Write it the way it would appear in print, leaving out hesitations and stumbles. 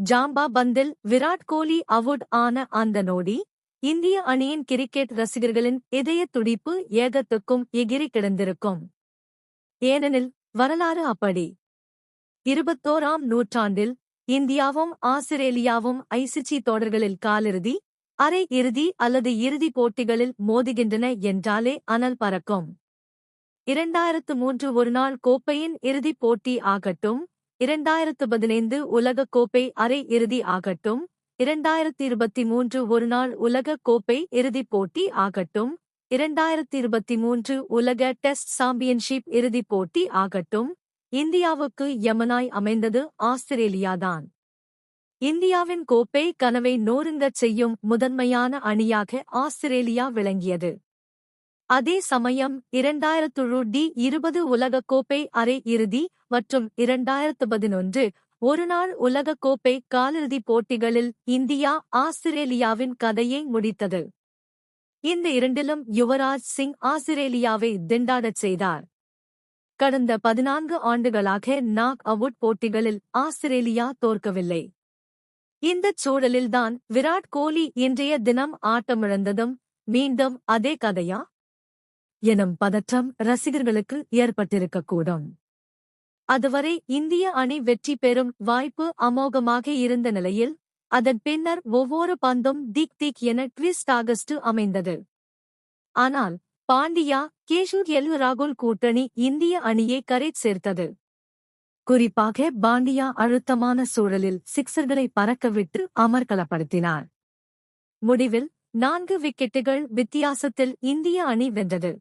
Zampa பந்தில் Virat Kohli out ஆன அந்த நொடி இந்திய அணியின் கிரிக்கெட் ரசிகர்களின் இதய துடிப்பு ஏகத்துக்கும் எகிரி கிடந்திருக்கும். ஏனெனில் வரலாறு அப்படி. 21ஆம் நூற்றாண்டில் இந்தியாவும் ஆஸ்திரேலியாவும் ஐசிசி தொடர்களில் காலிறுதி, அரை இறுதி அல்லது இறுதிப் போட்டிகளில் மோதுகின்றன என்றாலே அனல் பறக்கும். 2003 ஒருநாள் கோப்பையின் இறுதிப் போட்டி ஆகட்டும், 2015 உலகக் கோப்பை அரை இறுதி ஆகட்டும், 2023 ஒருநாள் உலகக் கோப்பை இறுதிப் போட்டி ஆகட்டும், 2023 உலக டெஸ்ட் சாம்பியன்ஷிப் இறுதிப் போட்டி ஆகட்டும், இந்தியாவுக்கு யமனாய் அமைந்தது ஆஸ்திரேலியாதான். இந்தியாவின் கோப்பை கனவை நோருங்கச் செய்யும் முதன்மையான அணியாக ஆஸ்திரேலியா விளங்கியது. அதே சமயம் 2020 உலகக்கோப்பை அரை இறுதி மற்றும் 2011 ஒருநாள் உலகக்கோப்பை காலிறுதிப் போட்டிகளில் இந்தியா ஆஸ்திரேலியாவின் கதையை முடித்தது. இந்த இரண்டிலும் யுவராஜ் சிங் ஆஸ்திரேலியாவை திண்டாடச் செய்தார். கடந்த 14 ஆண்டுகளாக நாக் அவுட் போட்டிகளில் ஆஸ்திரேலியா தோற்கவில்லை. இந்தச் சூழலில்தான் விராட் கோலி இன்றைய தினம் ஆட்டமிழந்ததும் மீண்டும் அதே கதையா எனும் பதற்றம் ரசிகர்களுக்கு ஏற்பட்டிருக்கக்கூடும். அதுவரை இந்திய அணி வெற்றி பெறும் வாய்ப்பு அமோகமாக இருந்த நிலையில் அதன் பின்னர் ஒவ்வொரு பந்தும் திக் திக் என ட்விஸ்ட் ஆகஸ்ட் அமைந்தது. ஆனால் பாண்டியா, கேஎல் ராகுல் கூட்டணி இந்திய அணியை கரை சேர்த்தது. குறிப்பாக பாண்டியா அழுத்தமான சூழலில் சிக்சர்களை பறக்கவிட்டு அமர்க்களப்படுத்தினார். முடிவில் 4 விக்கெட்டுகள் வித்தியாசத்தில் இந்திய அணி வென்றது.